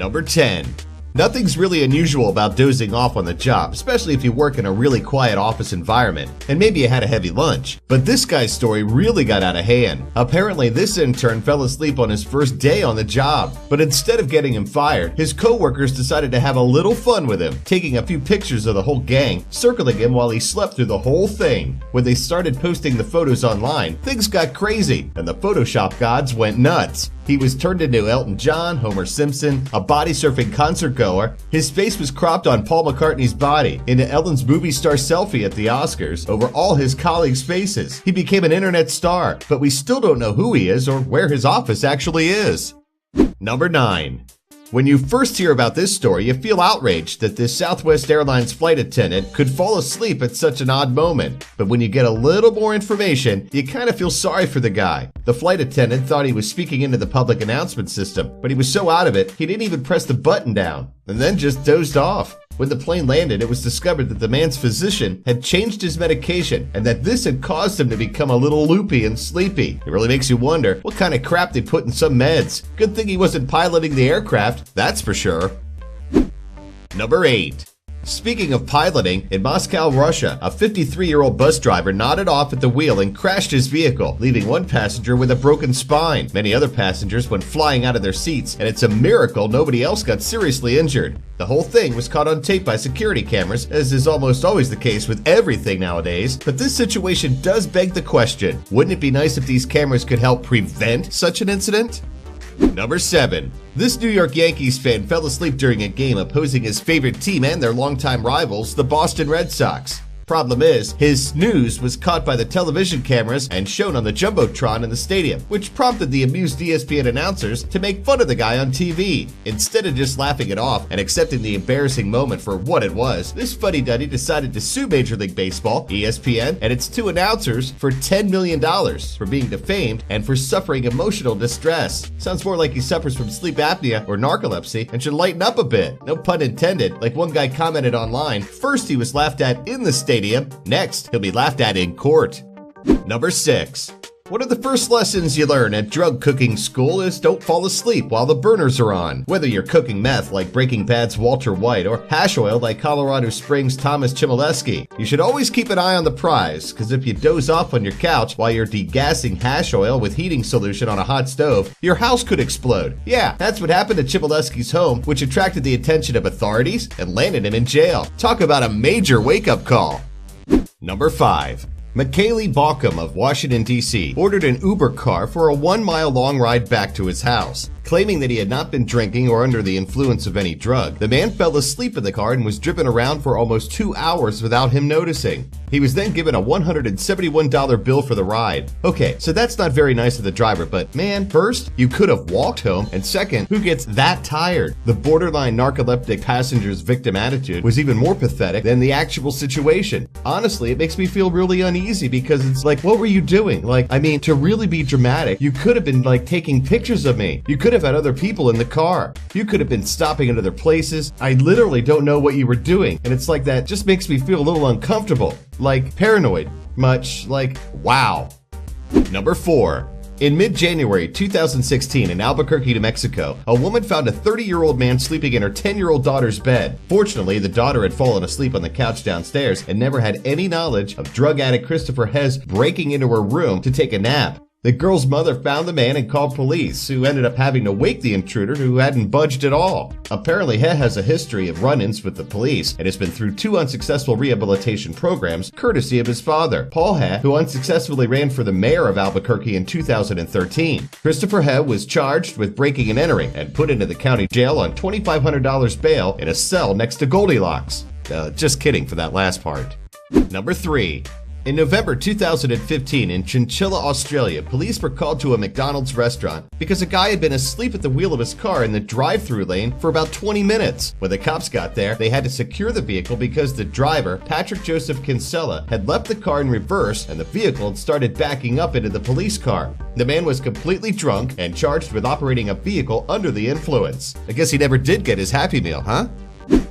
Number 10. Nothing's really unusual about dozing off on the job, especially if you work in a really quiet office environment, and maybe you had a heavy lunch. But this guy's story really got out of hand. Apparently, this intern fell asleep on his first day on the job, but instead of getting him fired, his coworkers decided to have a little fun with him, taking a few pictures of the whole gang, circling him while he slept through the whole thing. When they started posting the photos online, things got crazy, and the Photoshop gods went nuts. He was turned into Elton John, Homer Simpson, a body surfing concert goer. His face was cropped on Paul McCartney's body, into Elton's movie star selfie at the Oscars over all his colleagues' faces. He became an internet star, but we still don't know who he is or where his office actually is. Number 9. When you first hear about this story, you feel outraged that this Southwest Airlines flight attendant could fall asleep at such an odd moment. But when you get a little more information, you kind of feel sorry for the guy. The flight attendant thought he was speaking into the public announcement system, but he was so out of it, he didn't even press the button down, and then just dozed off. When the plane landed, it was discovered that the man's physician had changed his medication and that this had caused him to become a little loopy and sleepy. It really makes you wonder what kind of crap they put in some meds. Good thing he wasn't piloting the aircraft, that's for sure. Number 8. Speaking of piloting, in Moscow, Russia, a 53-year-old bus driver nodded off at the wheel and crashed his vehicle, leaving one passenger with a broken spine. Many other passengers went flying out of their seats, and it's a miracle nobody else got seriously injured. The whole thing was caught on tape by security cameras, as is almost always the case with everything nowadays. But this situation does beg the question, wouldn't it be nice if these cameras could help prevent such an incident? Number 7. This New York Yankees fan fell asleep during a game opposing his favorite team and their longtime rivals, the Boston Red Sox. Problem is, his snooze was caught by the television cameras and shown on the Jumbotron in the stadium, which prompted the amused ESPN announcers to make fun of the guy on TV. Instead of just laughing it off and accepting the embarrassing moment for what it was, this fuddy-duddy decided to sue Major League Baseball, ESPN, and its 2 announcers for $10 million for being defamed and for suffering emotional distress. Sounds more like he suffers from sleep apnea or narcolepsy and should lighten up a bit. No pun intended. Like one guy commented online, first he was laughed at in the stadium, next he'll be laughed at in court. Number 6. One of the first lessons you learn at drug cooking school is don't fall asleep while the burners are on. Whether you're cooking meth like Breaking Bad's Walter White or hash oil like Colorado Springs' Thomas Chmielewski, you should always keep an eye on the prize, because if you doze off on your couch while you're degassing hash oil with heating solution on a hot stove, your house could explode. Yeah, that's what happened to Chmielewski's home, which attracted the attention of authorities and landed him in jail. Talk about a major wake-up call. Number 5. McKaylee Baucom of Washington, D.C. ordered an Uber car for a 1-mile-long ride back to his house. Claiming that he had not been drinking or under the influence of any drug, the man fell asleep in the car and was driven around for almost 2 hours without him noticing. He was then given a $171 bill for the ride. Okay, so that's not very nice of the driver, but man, first, you could have walked home, and second, who gets that tired? The borderline narcoleptic passenger's victim attitude was even more pathetic than the actual situation. Honestly, it makes me feel really uneasy because it's like, what were you doing? Like, I mean, to really be dramatic, you could have been like taking pictures of me. You could have had other people in the car. You could have been stopping at other places. I literally don't know what you were doing. And it's like that just makes me feel a little uncomfortable. Like paranoid. Much like, wow. Number 4. In mid-January 2016 in Albuquerque, New Mexico, a woman found a 30-year-old man sleeping in her 10-year-old daughter's bed. Fortunately, the daughter had fallen asleep on the couch downstairs and never had any knowledge of drug addict Christopher Hess breaking into her room to take a nap. The girl's mother found the man and called police, who ended up having to wake the intruder who hadn't budged at all. Apparently, He has a history of run-ins with the police and has been through 2 unsuccessful rehabilitation programs courtesy of his father, Paul He, who unsuccessfully ran for the mayor of Albuquerque in 2013. Christopher He was charged with breaking and entering and put into the county jail on $2,500 bail in a cell next to Goldilocks. Just kidding for that last part. Number 3. In November 2015 in Chinchilla, Australia, police were called to a McDonald's restaurant because a guy had been asleep at the wheel of his car in the drive-thru lane for about 20 minutes. When the cops got there, they had to secure the vehicle because the driver, Patrick Joseph Kinsella, had left the car in reverse and the vehicle had started backing up into the police car. The man was completely drunk and charged with operating a vehicle under the influence. I guess he never did get his Happy Meal, huh?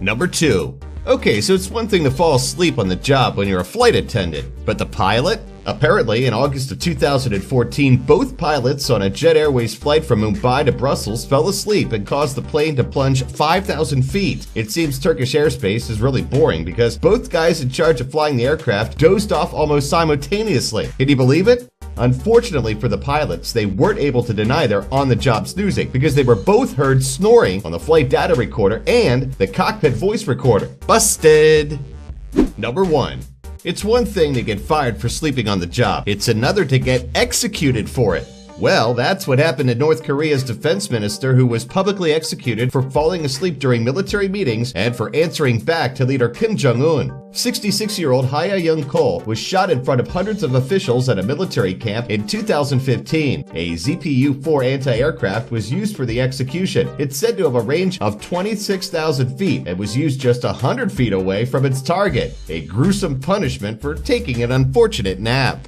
Number 2. Okay, so it's one thing to fall asleep on the job when you're a flight attendant, but the pilot? Apparently, in August of 2014, both pilots on a Jet Airways flight from Mumbai to Brussels fell asleep and caused the plane to plunge 5,000 feet. It seems Turkish airspace is really boring because both guys in charge of flying the aircraft dozed off almost simultaneously. Can you believe it? Unfortunately for the pilots, they weren't able to deny their on-the-job snoozing because they were both heard snoring on the flight data recorder and the cockpit voice recorder. Busted! Number 1. It's one thing to get fired for sleeping on the job. It's another to get executed for it. Well, that's what happened to North Korea's defense minister, who was publicly executed for falling asleep during military meetings and for answering back to leader Kim Jong-un. 66-year-old Hya Young-kol was shot in front of hundreds of officials at a military camp in 2015. A ZPU-4 anti-aircraft was used for the execution. It's said to have a range of 26,000 feet and was used just 100 feet away from its target. A gruesome punishment for taking an unfortunate nap.